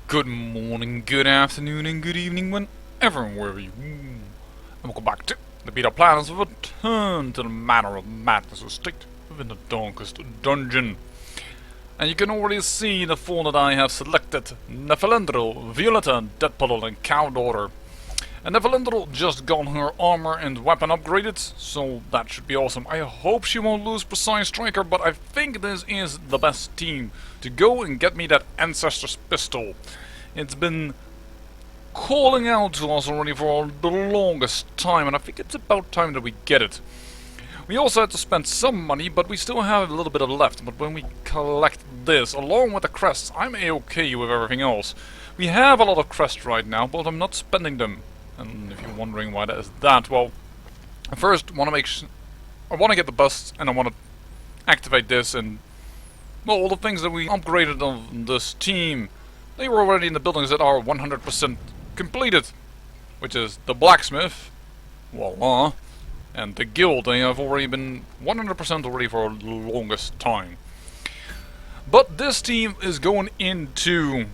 Good morning, good afternoon, and good evening, whenever and wherever you. And welcome back to the Beta Planets of Return to the Manor of Madness Estate within the Darkest Dungeon. And you can already see the four that I have selected: Nefelendril, Violetta, Deadpuddle, and Cow Daughter. And Nefelendril just got her armor and weapon upgraded, so that should be awesome. I hope she won't lose Precise Striker, but I think this is the best team to go and get me that Ancestor's Pistol. It's been calling out to us already for the longest time, and I think it's about time that we get it. We also had to spend some money, but we still have a little bit of left. But when we collect this, along with the crests, I'm a-okay with everything else. We have a lot of crests right now, but I'm not spending them. And if you're wondering why that is that, well, first I want to get the busts, and I want to activate this, and well, all the things that we upgraded on this team, they were already in the buildings that are 100% completed, which is the blacksmith, voila, and the guild. They have already been 100% already for the longest time. But this team is going into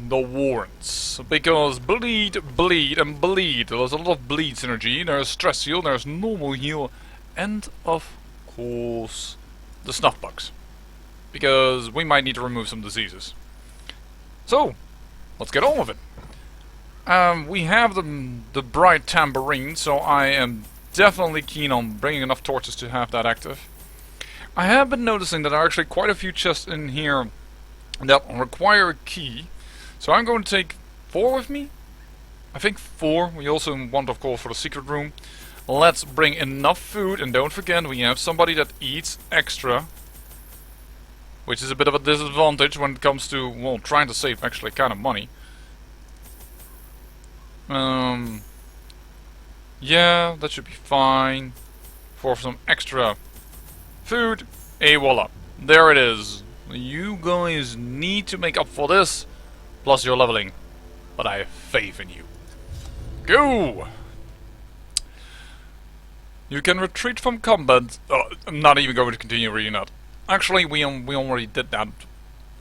the warrants, because bleed, bleed, and bleed. There's a lot of bleed synergy. There's stress heal, there's normal heal, and of course the snuff bugs, because we might need to remove some diseases. So let's get on with it. We have the bright tambourine, so I am definitely keen on bringing enough torches to have that active. I have been noticing that there are actually quite a few chests in here that require a key. So I'm going to take 4 with me. I think 4. We also want, of course, for the secret room. Let's bring enough food, and don't forget we have somebody that eats extra, which is a bit of a disadvantage when it comes to, well, trying to save actually kind of money. Yeah, that should be fine. For some extra food, voila. There it is. You guys need to make up for this. Plus you're leveling, but I have faith in you. Go! You can retreat from combat. I'm not even going to continue reading that. Actually, we already did that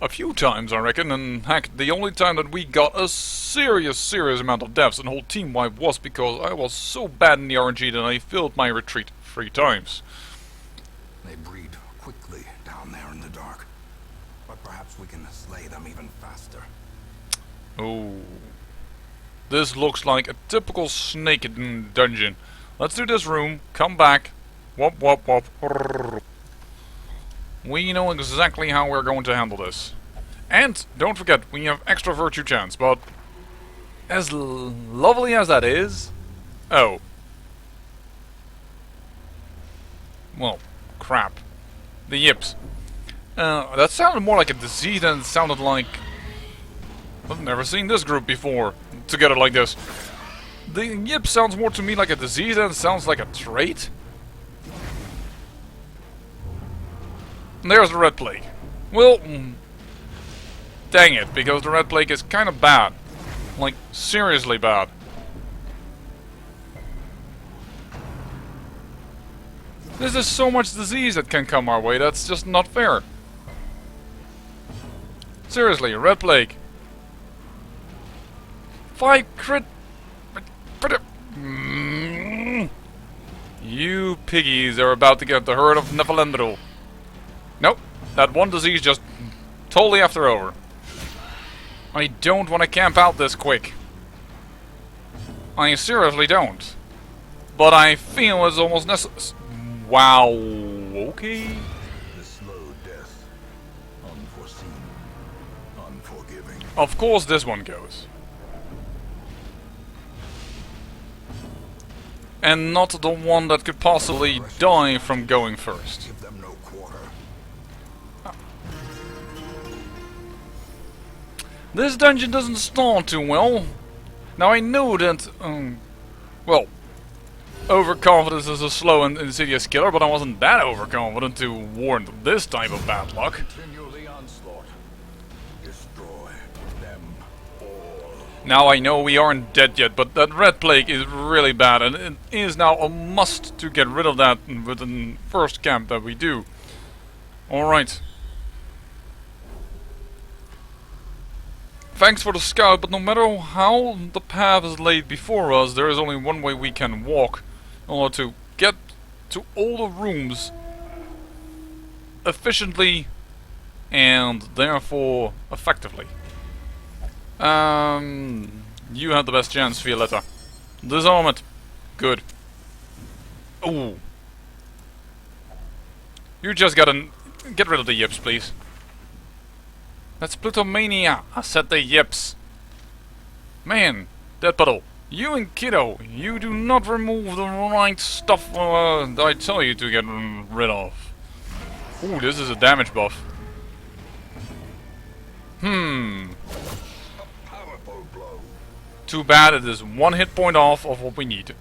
a few times, I reckon, and heck, the only time that we got a serious amount of deaths and whole team wipe was because I was so bad in the RNG that I failed my retreat 3 times. They breed quickly down there in the dark, but perhaps we can slay them even faster. Oh, this looks like a typical snake dungeon. Let's do this room, come back, wop wop wop. We know exactly how we're going to handle this. And don't forget, we have extra virtue chance, but as lovely as that is... Oh. Well, crap. The yips. That sounded more like a disease than it sounded like... I've never seen this group before, together like this. The yip sounds more to me like a disease than it sounds like a trait. And there's the Red Plague. Well, dang it, because the Red Plague is kind of bad. Like, seriously bad. There's just so much disease that can come our way, that's just not fair. Seriously, Red Plague. 5 crit... You piggies are about to get the herd of Nefelendril. Nope, that one disease just totally after over. I don't want to camp out this quick. I seriously don't. But I feel it's almost necessary. Wow, okay. The slow death, unforeseen, unforgiving. Of course this one goes. And not the one that could possibly die from going first. Give them no quarter. This dungeon doesn't start too well. Now I know that, well, overconfidence is a slow and insidious killer, but I wasn't that overconfident to warrant this type of bad luck. Continue the onslaught. Destroy them all. Now I know we aren't dead yet, but that Red Plague is really bad, and it is now a must to get rid of that with the first camp that we do. Alright. thanks for the scout, but no matter how the path is laid before us, there is only one way we can walk in order to get to all the rooms efficiently and therefore effectively. You have the best chance, Violetta. Disarm it. Good. Ooh. You just gotta get rid of the yips, please. That's Plutomania. I said the yips. Man, Dead Puddle, you and Kiddo, you do not remove the right stuff I tell you to get rid of. Ooh, this is a damage buff. Powerful blow. Too bad it is one hit point off of what we need.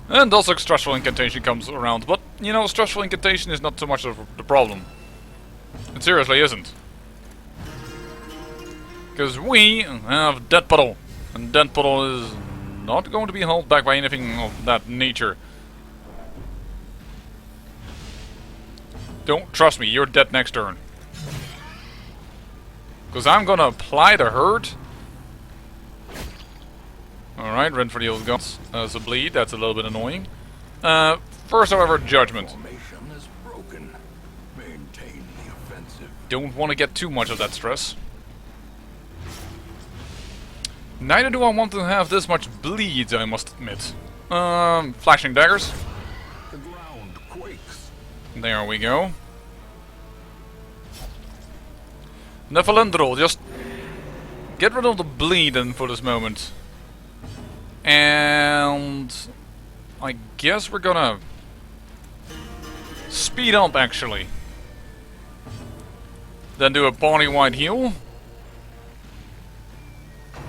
And also Stressful Incantation comes around, but you know, Stressful Incantation is not too much of the problem. It seriously isn't. Because we have Dead Puddle, and Dead Puddle is not going to be held back by anything of that nature. Don't trust me, you're dead next turn. Because I'm gonna apply the hurt. Alright, run for the old guns. That's a bleed, that's a little bit annoying. First, however, Judgment. Formation is broken. Maintain the offensive. Don't want to get too much of that stress. Neither do I want to have this much bleed, I must admit. Flashing daggers. The ground quakes. There we go. Nephalendrol, just get rid of the bleed then for this moment. And I guess we're gonna speed up actually. Then do a body-wide heal.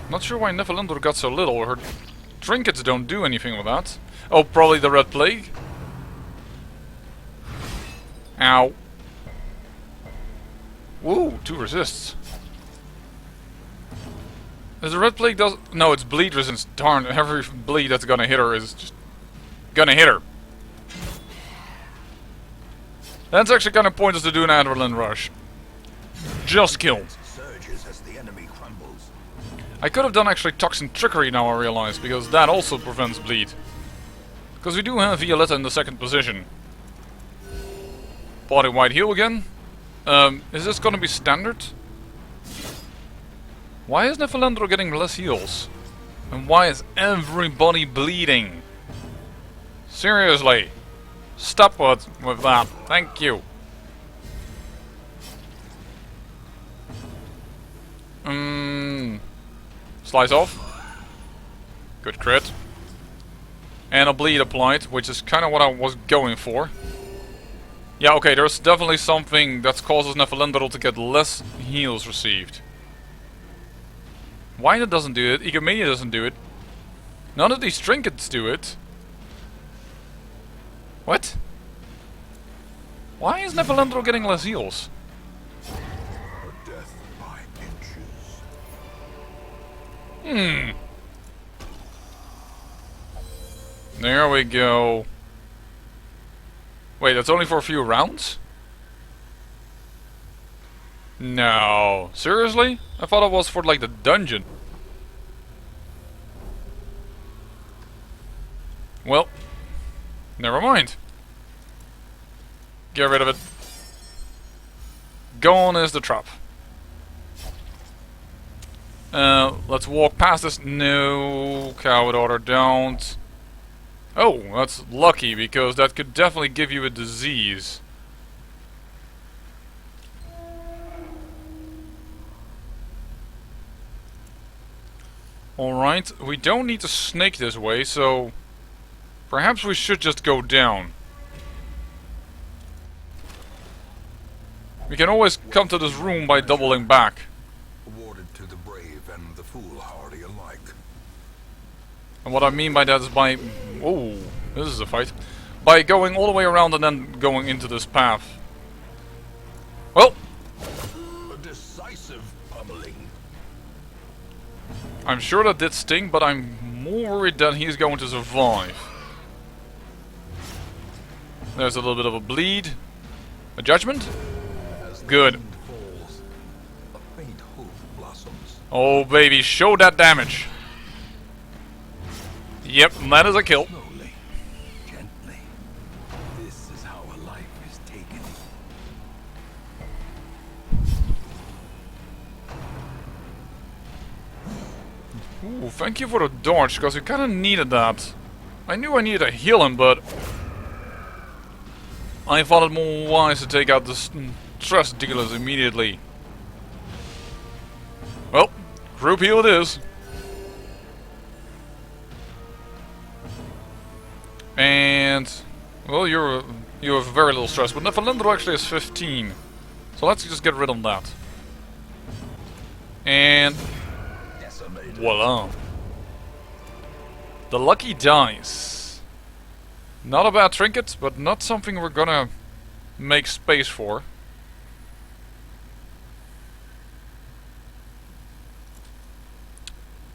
Not sure why Nephalendor got so little. Her trinkets don't do anything with that. Oh, probably the Red Plague. Ow. Woo, 2 resists. Is the Red Plague does... No, it's bleed resistance. Darn, every bleed that's gonna hit her is just... gonna hit her. That's actually kind of pointless to do an Adrenaline Rush. Just kill. Surges as the enemy crumbles. I could have done actually Toxin Trickery now I realize, because that also prevents bleed. Because we do have Violetta in the second position. Body-wide heal again. Is this gonna be standard? Why is Nephalendro getting less heals? And why is everybody bleeding? Seriously. Stop with that. Thank you. Slice off. Good crit. And a bleed applied, which is kind of what I was going for. Yeah, okay, there's definitely something that causes Nephalendro to get less heals received. Wina doesn't do it, Egomania doesn't do it. None of these trinkets do it. What? Why is Nephalendro getting less heals? Death by inches. There we go. Wait, that's only for a few rounds? No. Seriously? I thought it was for like the dungeon. Well, never mind. Get rid of it. Gone is the trap. Let's walk past this. No, coward order, don't. Oh, that's lucky, because that could definitely give you a disease. Alright, we don't need to snake this way, so... perhaps we should just go down. We can always come to this room by doubling back. Awarded to the brave and the foolhardy alike. And what I mean by that is by... oh, this is a fight. By going all the way around and then going into this path. Well, A decisive pummeling. I'm sure that did sting, but I'm more worried that he's going to survive. There's a little bit of a bleed. A judgment? As the Good. wind falls, a faint hope blossoms. Oh baby, show that damage. Yep, that is a kill. Slowly, gently. This is how a life is taken. Ooh, thank you for the dodge, because we kinda needed that. I knew I needed to heal him, but I thought it more wise to take out the stress dealers immediately. Well, group heal it is. And well, you have very little stress, but Nefelindro actually has 15. So let's just get rid of that. And Decimated. voila. The lucky dice. Not a bad trinket, but not something we're gonna make space for.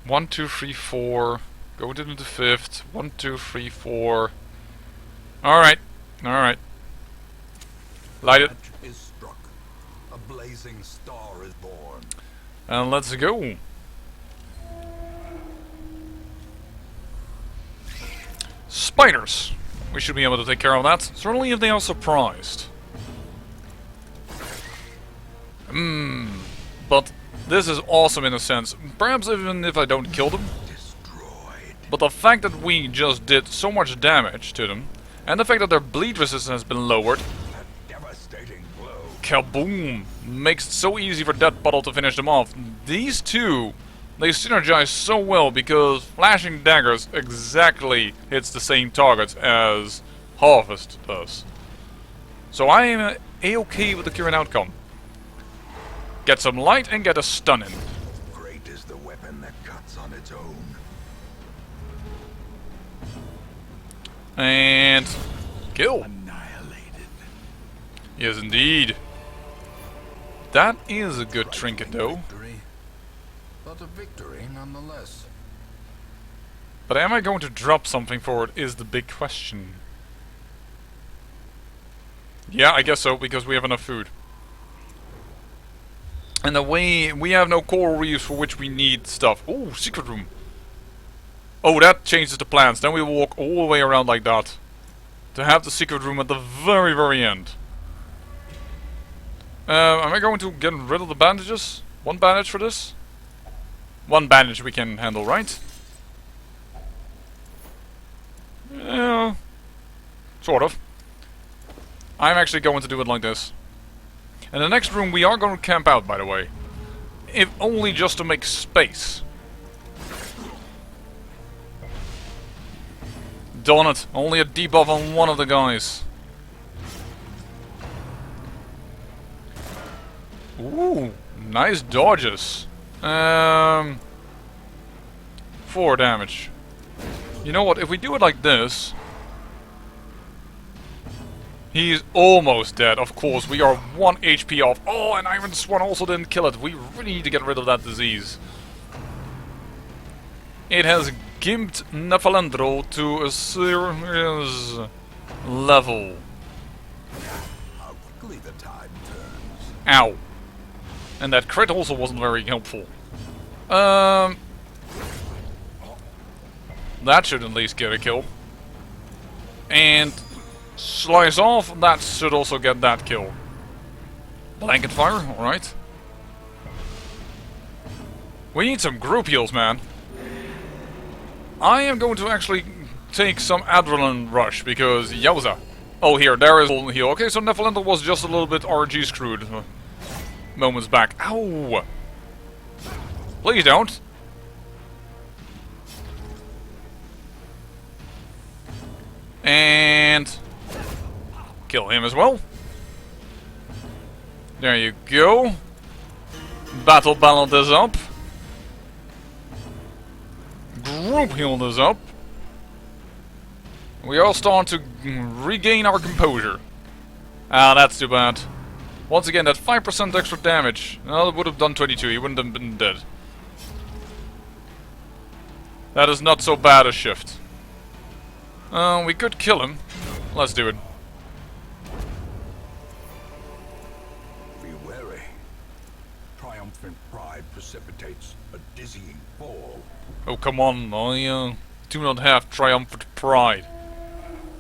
One, two, three, four. Go to the fifth. 1, 2, 3, 4. Alright. Alright. Light it. Match is struck. A blazing star is born. And let's go. Spiders. We should be able to take care of that. Certainly if they are surprised. But this is awesome in a sense. Perhaps even if I don't kill them. Destroyed. But the fact that we just did so much damage to them, and the fact that their bleed resistance has been lowered, A devastating blow. kaboom, makes it so easy for Death Bottle to finish them off. These two, they synergize so well because Flashing Daggers exactly hits the same targets as Harvest does. So I am a-okay with the current outcome. Get some light and get a stun in. Great is the weapon that cuts on its own. And kill. Annihilated. Yes, indeed. That is a good trinket, though. Victory, but a victory nonetheless. But am I going to drop something for it is the big question. Yeah, I guess so, because we have enough food. And the way we have no coral reefs for which we need stuff. Oh, secret room. Oh, that changes the plans. Then we walk all the way around like that. To have the secret room at the very, very end. Am I going to get rid of the bandages? One bandage for this? One bandage we can handle, right? Yeah. Sort of. I'm actually going to do it like this. In the next room we are going to camp out, by the way. If only just to make space. Darn it, only a debuff on one of the guys. Ooh, nice dodges. 4 damage. You know what, if we do it like this... He's almost dead, of course. We are 1 HP off. Oh, and Iron Swan also didn't kill it. We really need to get rid of that disease. It has gimped Nefelindro to a serious level. How quickly the tide turns. Ow. And that crit also wasn't very helpful. That should at least get a kill. And... Slice off, that should also get that kill. Blanket fire, alright. We need some group heals, man. I am going to actually take some adrenaline rush, because yowza. Oh, here, there is a heal. Okay, so Nefelindro was just a little bit RG screwed moments back. Ow! Please don't. And... kill him as well. There you go. Battle balance this up. Group heal this up. We are starting to regain our composure. Ah, that's too bad. Once again, that 5% extra damage. Well, it would have done 22, he wouldn't have been dead. That is not so bad a shift. We could kill him. Let's do it. Be wary. Triumphant pride precipitates a dizzying fall. Oh, come on, I do not have triumphant pride.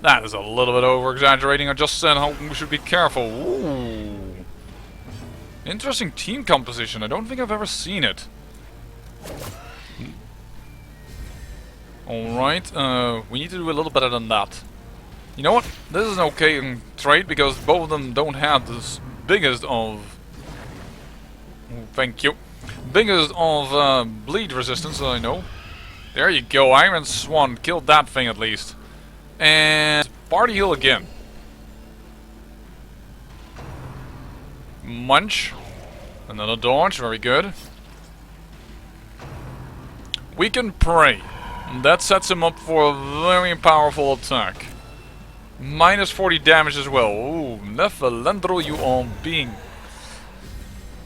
That is a little bit over-exaggerating. I just said how we should be careful. Ooh. Interesting team composition. I don't think I've ever seen it. Alright, we need to do a little better than that. You know what? This is an okay trade because both of them don't have the biggest of... Thank you. Biggest of bleed resistance that I know. There you go, Iron Swan. Killed that thing at least. And party heal again. Munch. Another dodge, very good. We can pray. And that sets him up for a very powerful attack. Minus 40 damage as well. Ooh, Nefelendro, you are being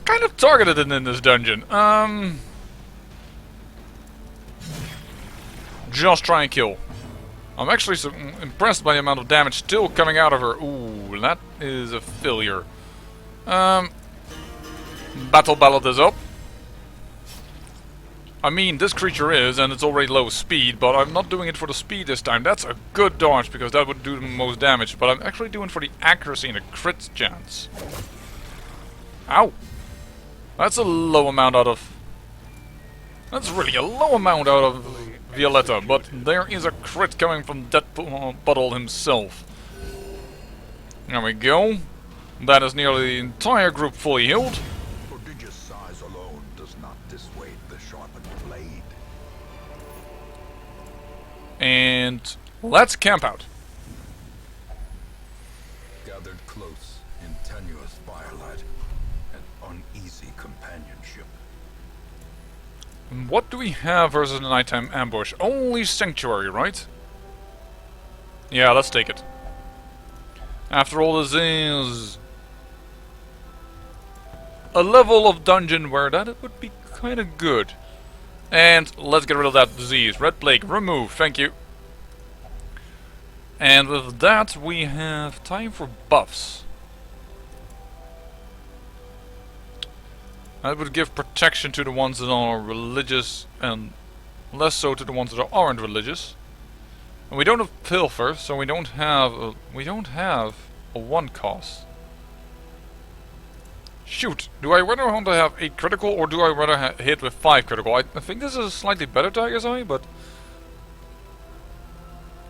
kind of targeted in this dungeon. Just try and kill. I'm actually so impressed by the amount of damage still coming out of her. Ooh, that is a failure. Battle ballad this up. I mean, this creature is, and it's already low speed, but I'm not doing it for the speed this time. That's a good dodge, because that would do the most damage, but I'm actually doing it for the accuracy and the crit chance. Ow! That's a low amount out of... That's really a low amount out of Violetta, but there is a crit coming from Deathbottle himself. There we go. That is nearly the entire group fully healed. Prodigious size alone does not dissuade the sharpened blade. And let's camp out. Gathered close in tenuous firelight and uneasy companionship. What do we have versus a nighttime ambush? Only Sanctuary, right? Yeah, let's take it. After all, this is a level of dungeon where that would be kind of good. And let's get rid of that disease. Red Plague, remove, thank you. And with that, we have time for buffs. That would give protection to the ones that are religious and less so to the ones that aren't religious. And we don't have Pilfer, so we don't have a 1 cost. Shoot, do I rather want to have 8 critical or do I rather hit with 5 critical? I think this is a slightly better Tiger's Eye, but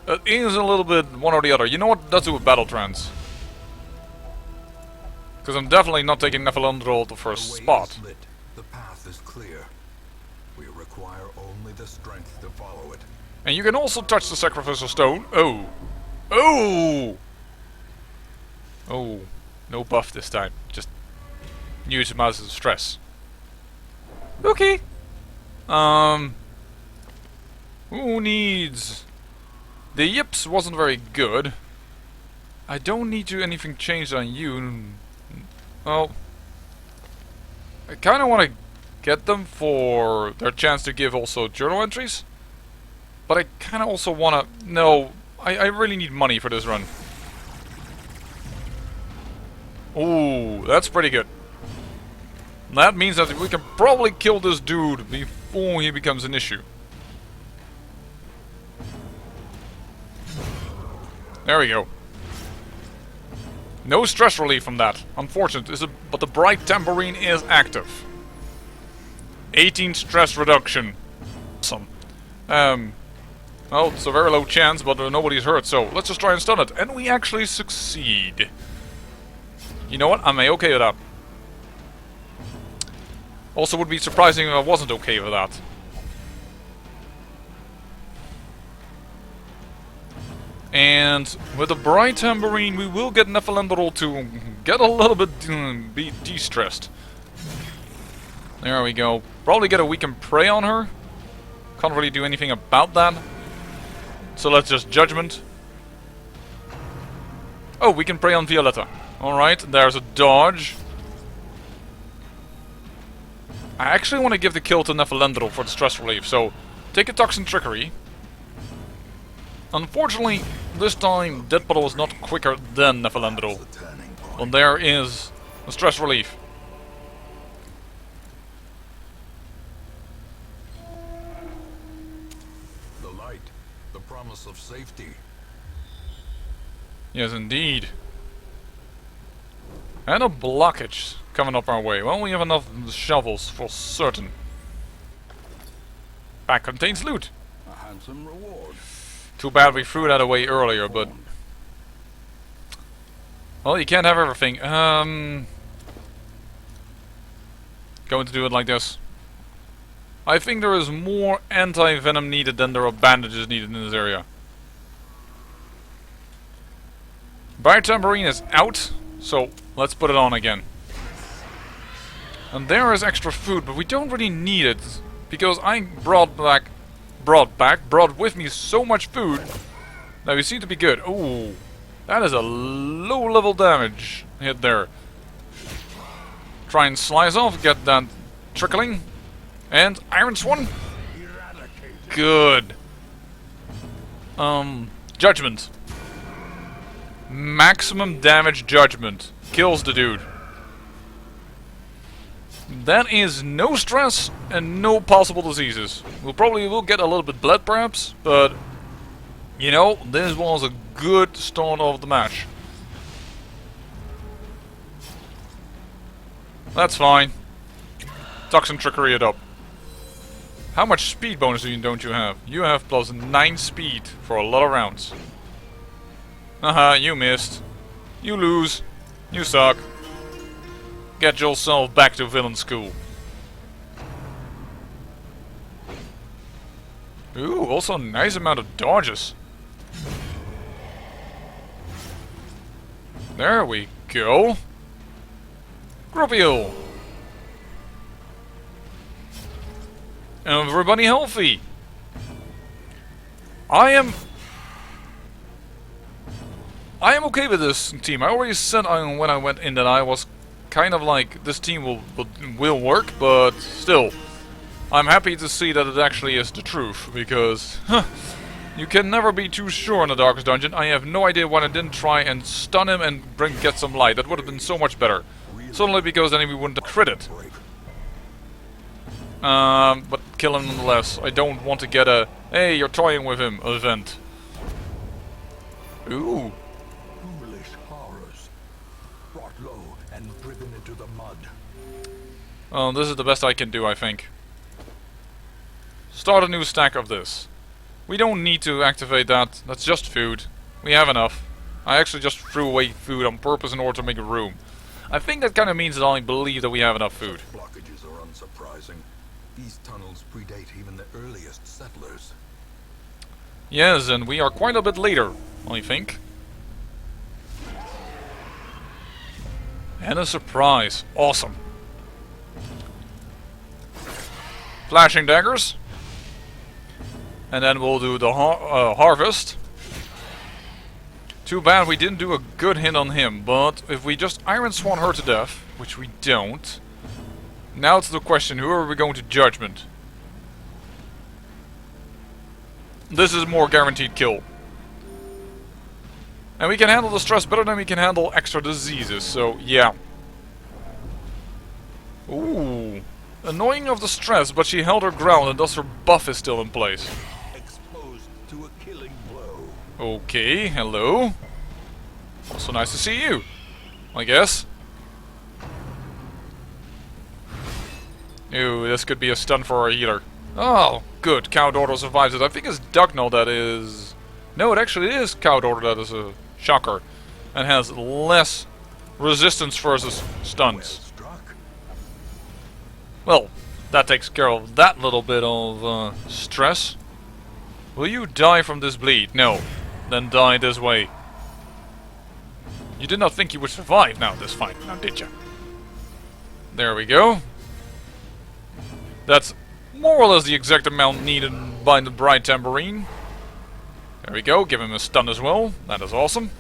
it is a little bit one or the other. You know what? Let's do a battle trance. Because I'm definitely not taking Nefelendro at the first spot. Lit. The path is clear. We require only the strength to follow it. And you can also touch the sacrificial stone. Oh! Oh! Oh. No buff this time. Just use him as a stress. Okay. Who needs... The yips wasn't very good. I don't need to anything changed on you. Well, I kind of want to get them for their chance to give also journal entries. But I kind of also want to... No, I really need money for this run. Ooh, that's pretty good. That means that we can probably kill this dude before he becomes an issue. There we go. No stress relief from that. Unfortunate, but the bright tambourine is active. 18 stress reduction. Awesome. Well, it's a very low chance, but nobody's hurt, so let's just try and stun it. And we actually succeed. You know what? I'm okay with that. Also would be surprising if I wasn't okay with that. And with the bright tambourine, we will get Nefelendro to get a little bit be de-stressed. There we go. Probably get a weaken prey on her. Can't really do anything about that. So let's just judgment. Oh, we can prey on Violetta. Alright, there's a dodge. I actually want to give the kill to Nefelendro for the stress relief, so take a Toxin Trickery. Unfortunately, this time Deathbottle is not quicker than Nefelendro. But there is a stress relief. right. The promise of safety. Yes, indeed. And a blockage coming up our way. Well, we have enough shovels for certain. Bag contains loot. A handsome reward. Too bad we threw that away earlier, but... Well, you can't have everything. Going to do it like this. I think there is more anti-venom needed than there are bandages needed in this area. Bright Tambourine is out, so let's put it on again. And there is extra food, but we don't really need it. Because I brought with me so much food that we seem to be good. Ooh, that is a low level damage hit there. Try and slice off, get that trickling. And Iron Swan. Good. Judgment. Maximum damage judgment. Kills the dude. That is no stress and no possible diseases. We'll probably get a little bit bled perhaps, but you know, this was a good start of the match. That's fine. Toxin trickery it up. How much speed bonus don't you have? You have plus 9 speed for a lot of rounds. Haha, you missed. You lose. You suck. Get yourself back to villain school. Ooh, also a nice amount of dodges. There we go. Grubbiel. Everybody healthy. I am okay with this team. I already said when I went in that I was kind of like, this team will work, but still, I'm happy to see that it actually is the truth, because you can never be too sure in the Darkest Dungeon. I have no idea why I didn't try and stun him and get some light. That would have been so much better. Certainly because then we wouldn't have crit it. But kill him nonetheless. I don't want to get a, hey, you're toying with him, event. Ooh. Foolish horrors. Brought low and driven into the mud. Oh, this is the best I can do, I think. Start a new stack of this. We don't need to activate that. That's just food. We have enough. I actually just threw away food on purpose in order to make room. I think that kind of means that I believe that we have enough food. Blockages are unsurprising. These tunnels predate even the earliest settlers. Yes, and we are quite a bit later, I think. And a surprise. Awesome. Flashing daggers. And then we'll do the harvest. Too bad we didn't do a good hit on him, but if we just Iron Swan her to death, which we don't, now it's the question, who are we going to Judgment? This is more guaranteed kill. And we can handle the stress better than we can handle extra diseases, so yeah. Ooh. Annoying of the stress, but she held her ground and thus her buff is still in place. Exposed to a killing blow. Okay, hello. Also nice to see you, I guess. Ooh, this could be a stun for our healer. Oh, good. Cow Daughter survives it. I think it's Dugnall that is... No, it actually is Cow Daughter that is a shocker. And has less resistance versus stuns. Struck. Well, that takes care of that little bit of stress. Will you die from this bleed? No. Then die this way. You did not think you would survive now this fight, now did you? There we go. That's more or less the exact amount needed by the Bright Tambourine. There we go, give him a stun as well. That is awesome.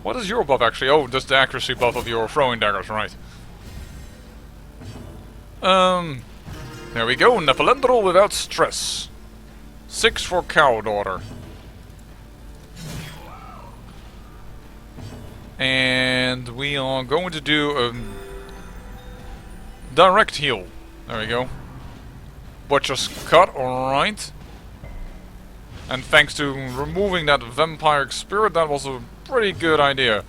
What is your buff actually? Oh, just the accuracy buff of your throwing daggers, right. There we go, Nephalendrel without stress. 6 for Cow Daughter. And we are going to do a direct heal. There we go. Butcher's Cut, alright. And thanks to removing that vampiric spirit, that was a pretty good idea.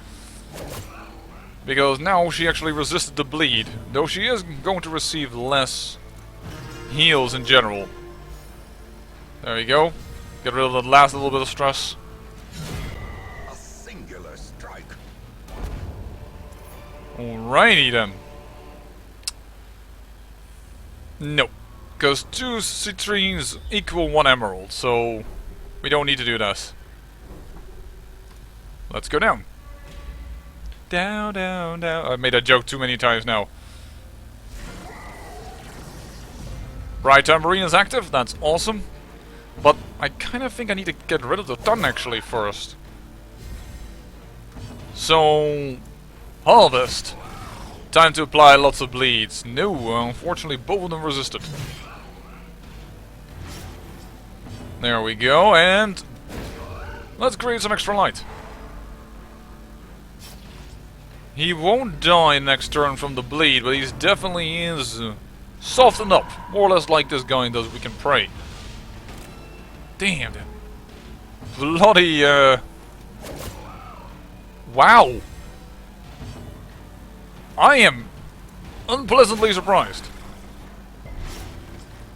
Because now she actually resisted the bleed. Though she is going to receive less heals in general. There we go. Get rid of that last little bit of stress. A singular strike. Alrighty then. No. Because 2 citrines equal 1 emerald, so we don't need to do this. Let's go down. Down, down, down. I made that joke too many times now. Bright Tambourine is active, that's awesome. But I kind of think I need to get rid of the ton actually first. So, Harvest. Time to apply lots of bleeds. No, unfortunately both of them resisted. There we go, and let's create some extra light. He won't die next turn from the bleed, but he's definitely is softened up. More or less like this guy does, we can pray. Damn, that bloody, wow. I am unpleasantly surprised.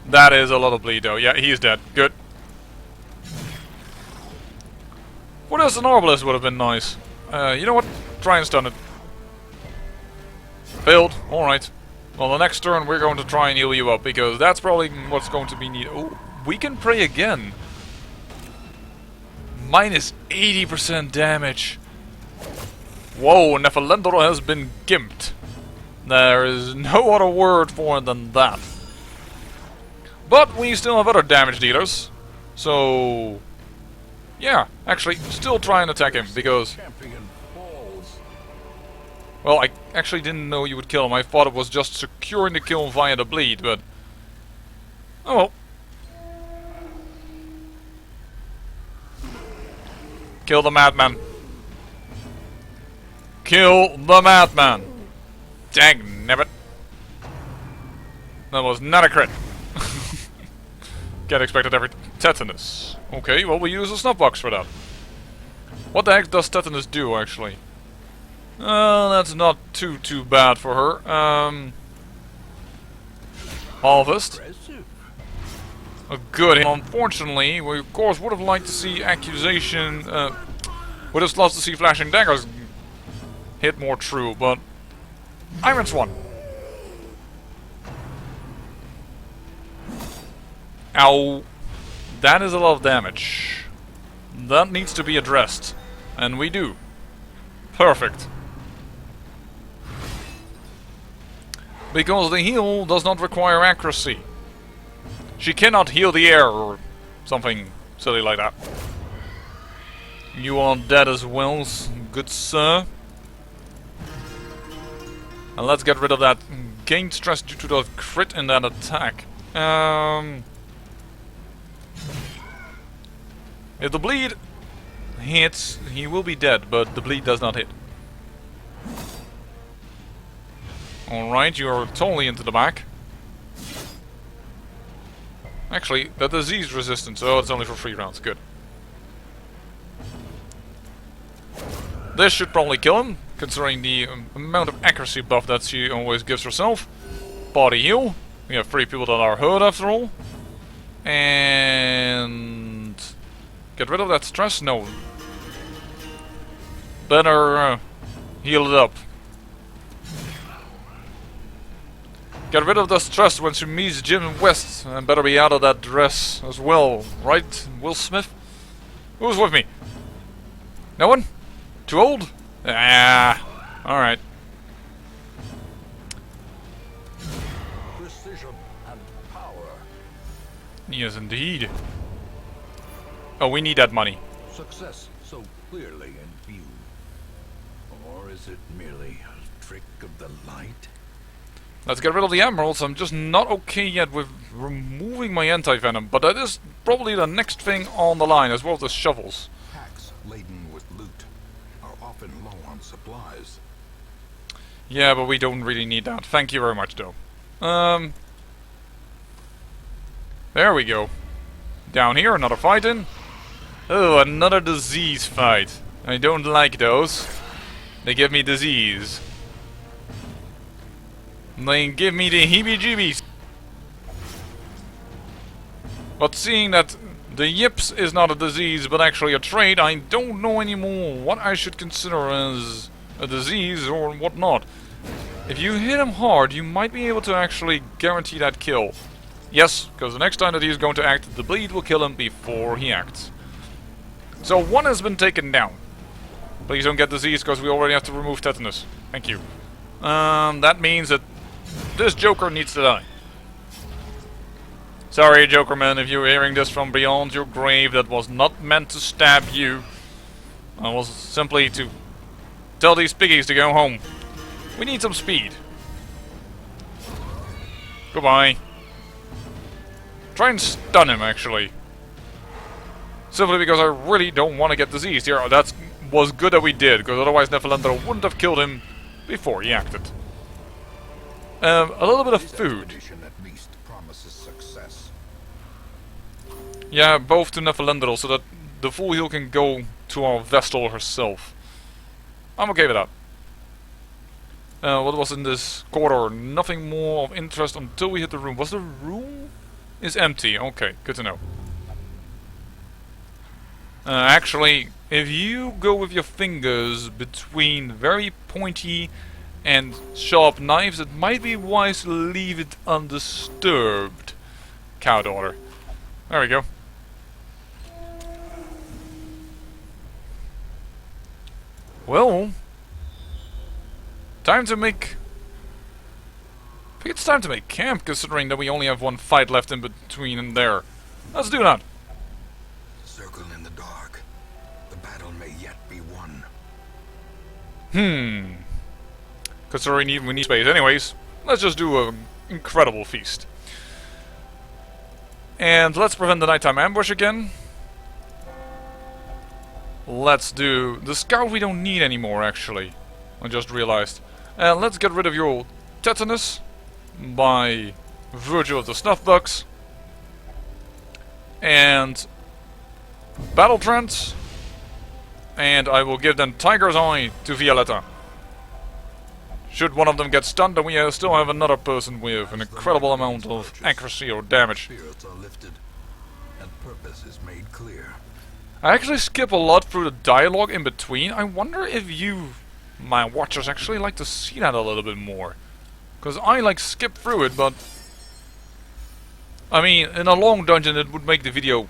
That is a lot of bleed though. Yeah, he's dead. Good. What else an Arbalest would have been nice. You know what? Try and stun it. Failed. Alright. Well, the next turn we're going to try and heal you up, because that's probably what's going to be needed. Oh, we can pray again. Minus 80% damage. Whoa, Nephalendor has been gimped. There is no other word for it than that. But we still have other damage dealers. So, yeah, actually, still try and attack him, because... Well, I actually didn't know you would kill him. I thought it was just securing the kill via the bleed, but... Oh well. Kill the madman. Kill the madman. Dang nabbit. That was not a crit. Can't expect it every... Tetanus. Okay, well we use a snuff box for that. What the heck does tetanus do, actually? That's not too bad for her. Harvest. A good hit. Unfortunately, we of course would have liked to see Accusation, would have loved to see Flashing Daggers hit more true, but Iron's one. Ow. That is a lot of damage. That needs to be addressed. And we do. Perfect. Because the heal does not require accuracy. She cannot heal the air or something silly like that. You are dead as well, good sir. And let's get rid of that gained stress due to the crit in that attack. If the bleed hits, he will be dead, but the bleed does not hit. Alright, you're totally into the back. Actually, the disease resistance, so it's only for 3 rounds, good. This should probably kill him, considering the amount of accuracy buff that she always gives herself. Body heal. We have 3 people that are hurt after all. And... get rid of that stress? No. Better heal it up. Get rid of the stress when she meets Jim West, and better be out of that dress as well, right, Will Smith? Who's with me? No one? Too old? Ah, alright. Precision and power. Yes, indeed. Oh, we need that money. Success so clearly in view. Or is it merely a trick of the light? Let's get rid of the emeralds. I'm just not okay yet with removing my anti-venom, but that is probably the next thing on the line, as well as the shovels. Packs laden with loot are often low on supplies. Yeah, but we don't really need that. Thank you very much, though. There we go. Down here, another fighting. Oh, another disease fight. I don't like those. They give me disease. They give me the heebie-jeebies. But seeing that the yips is not a disease but actually a trait, I don't know anymore what I should consider as a disease or what not. If you hit him hard, you might be able to actually guarantee that kill. Yes, because the next time that he's going to act, the bleed will kill him before he acts. So one has been taken down. Please don't get disease because we already have to remove tetanus. Thank you. That means that this Joker needs to die. Sorry, Jokerman, if you're hearing this from beyond your grave, that was not meant to stab you. I was simply to tell these piggies to go home. We need some speed. Goodbye. Try and stun him, actually. Simply because I really don't want to get diseased here. That was good that we did, because otherwise Nefelandro wouldn't have killed him before he acted. A little bit of food. At least promises success. Yeah, both to Nefelandro, so that the full heal can go to our Vestal herself. I'm okay with that. What was in this corridor? Nothing more of interest until we hit the room. Was the room is empty? Okay, good to know. Actually, if you go with your fingers between very pointy and sharp knives, it might be wise to leave it undisturbed. Cow daughter. There we go. Well, time to make... I think it's time to make camp, considering that we only have one fight left in between and there. Let's do that. Circle in the dark. The battle may yet be won. Considering we need space anyways, let's just do an incredible feast. And let's prevent the nighttime ambush again. Let's do... the scout we don't need anymore, actually. I just realized. And let's get rid of your tetanus by virtue of the snuff bucks. And battle trance. And I will give them Tiger's Eye to Violetta. Should one of them get stunned, then we still have another person with an incredible amount of accuracy or damage. Spirits are lifted, and purpose is made clear. I actually skip a lot through the dialogue in between. I wonder if you, my watchers, actually like to see that a little bit more. Because I like skip through it, but... I mean, in a long dungeon it would make the video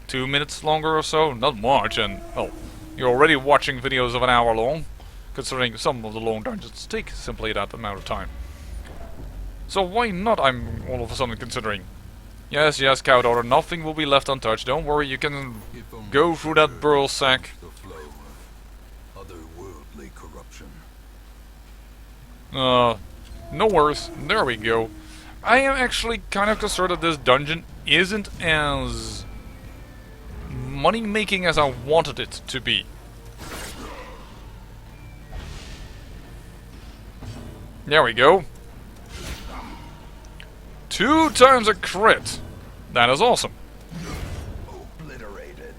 2 minutes longer or so, not much, and, well, you're already watching videos of an hour long, considering some of the long dungeons take simply that amount of time. So why not, I'm all of a sudden considering. Yes, yes, cow daughter, nothing will be left untouched, don't worry, you can go through that burl sack. The flow of otherworldly corruption. No worries, there we go. I am actually kind of concerned that this dungeon isn't as money-making as I wanted it to be. There we go. 2 times a crit. That is awesome. Obliterated.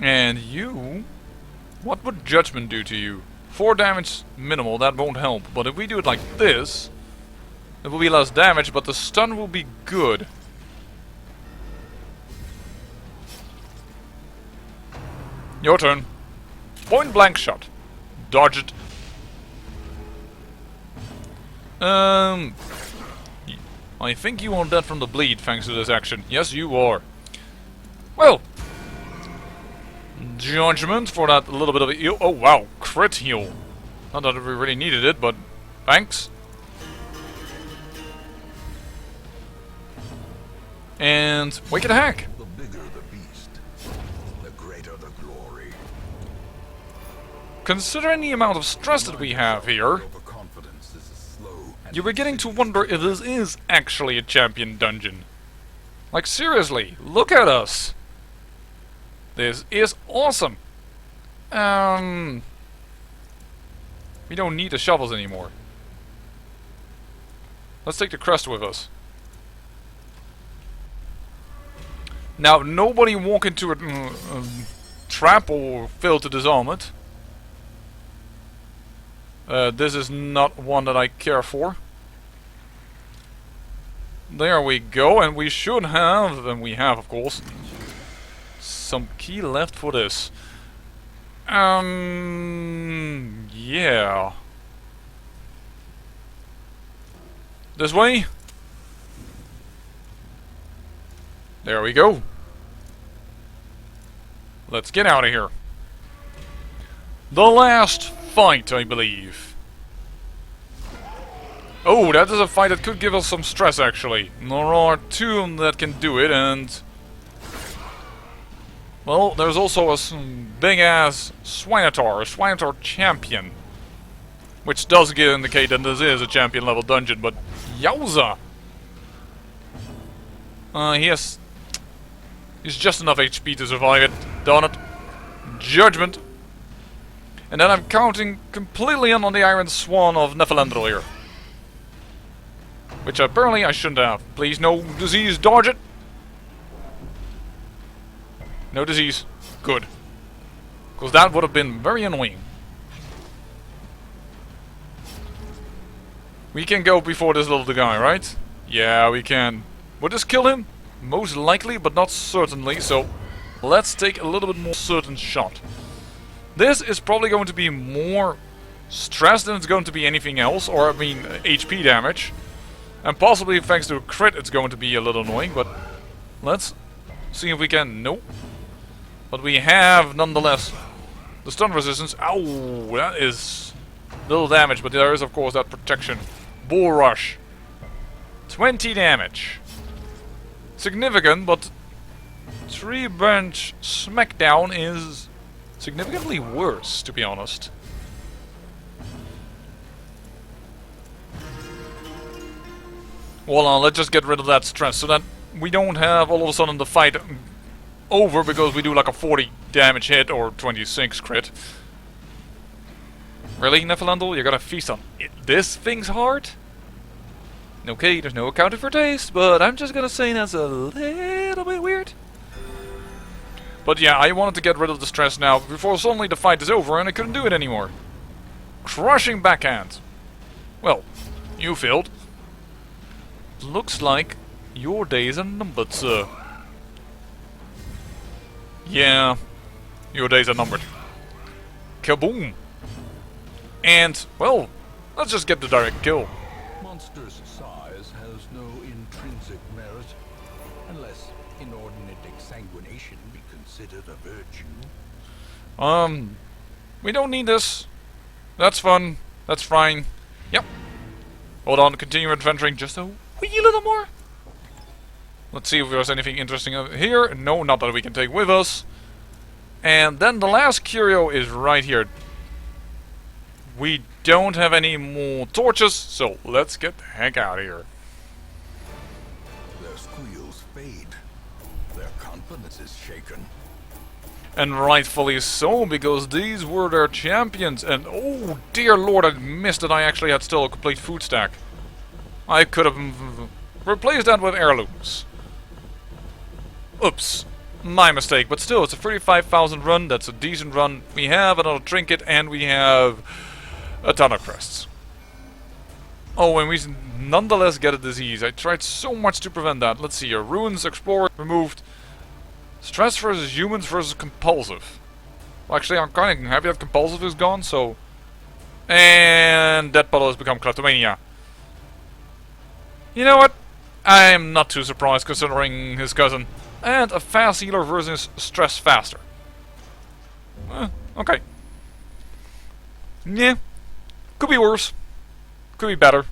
And you... what would Judgment do to you? 4 damage minimal, that won't help. But if we do it like this, it will be less damage, but the stun will be good. Your turn. Point blank shot. Dodge it. I think you are dead from the bleed thanks to this action. Yes, you are. Well, Judgment for that little bit of a heal. Oh wow, crit heal. Not that we really needed it, but thanks. And Wicked Hack. The bigger the beast, the greater the glory. Considering the amount of stress that we have here, Overconfidence is a slow and you're beginning to wonder if this is actually a champion dungeon. Like seriously, look at us. This is awesome. We don't need the shovels anymore. Let's take the crest with us. Now, nobody walk into a trap or fail to disarm it. This is not one that I care for. There we go, and we should have, and we have of course, some key left for this. Yeah. This way? There we go. Let's get out of here. The last fight, I believe. Oh, that is a fight that could give us some stress, actually. There are two that can do it, and... well, there's also a big-ass Swinatar, a Swinatar champion. Which does indicate that this is a champion-level dungeon, but... yowza! He's just enough HP to survive it. Darn it. Judgment. And then I'm counting completely on the Iron Swan of Nephilandrel here. Which apparently I shouldn't have. Please, no disease, dodge it! No disease. Good. Because that would have been very annoying. We can go before this little guy, right? Yeah, we can. Would this kill him? Most likely, but not certainly, so let's take a little bit more certain shot. This is probably going to be more stress than it's going to be anything else, or I mean HP damage. And possibly thanks to a crit it's going to be a little annoying, but let's see if we can... nope. But we have, nonetheless, the stun resistance. Ow, that is little damage, but there is of course that protection. Bull Rush. 20 damage. Significant, but Tree Branch Smackdown is significantly worse, to be honest. Well, let's just get rid of that stress, so that we don't have all of a sudden the fight over because we do like a 40 damage hit or 26 crit. Really, Nephilandrel? You gotta feast on it. This thing's hard? Okay, there's no accounting for taste, but I'm just gonna say that's a little bit weird. But yeah, I wanted to get rid of the stress now before suddenly the fight is over and I couldn't do it anymore. Crushing backhand. Well, you failed. Looks like your days are numbered, sir. Yeah, your days are numbered. Kaboom! And, well, let's just get the direct kill. Monster's size has no intrinsic merit, unless inordinate exsanguination be considered a virtue. We don't need this. That's fun. That's fine. Yep. Hold on, continue adventuring just a wee little more. Let's see if there's anything interesting over here. No, not that we can take with us. And then the last curio is right here. We don't have any more torches, so let's get the heck out of here. Their squeals fade. Their confidence is shaken. And rightfully so, because these were their champions. And oh dear lord, I missed that I actually had still a complete food stack. I could have replaced that with heirlooms. Oops. My mistake, but still, it's a 35,000 run. That's a decent run. We have another trinket, and we have a ton of crests. Oh, and we nonetheless get a disease. I tried so much to prevent that. Let's see here. Ruins explored, removed. Stress versus humans versus compulsive. Well, actually, I'm kind of happy that compulsive is gone, so... and that puddle has become kleptomania. You know what? I'm not too surprised considering his cousin. And a fast healer versus stress faster. Okay. Yeah. Could be worse. Could be better.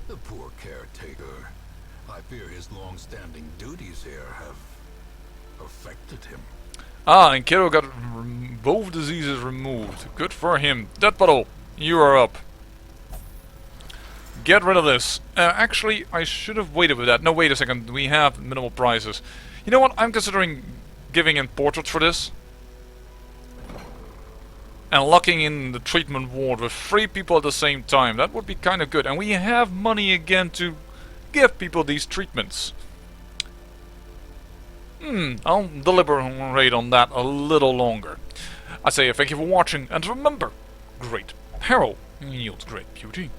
The poor caretaker. I fear his long-standing duties here have affected him. Ah, and Kiddo got both diseases removed. Good for him. Dead Puddle, you are up. Get rid of this. Actually, I should have waited with that. No, wait a second. We have minimal prizes. You know what? I'm considering giving in portraits for this. And locking in the treatment ward with 3 people at the same time. That would be kind of good. And we have money again to give people these treatments? I'll deliberate on that a little longer. I say thank you for watching, and remember, great peril yields great beauty.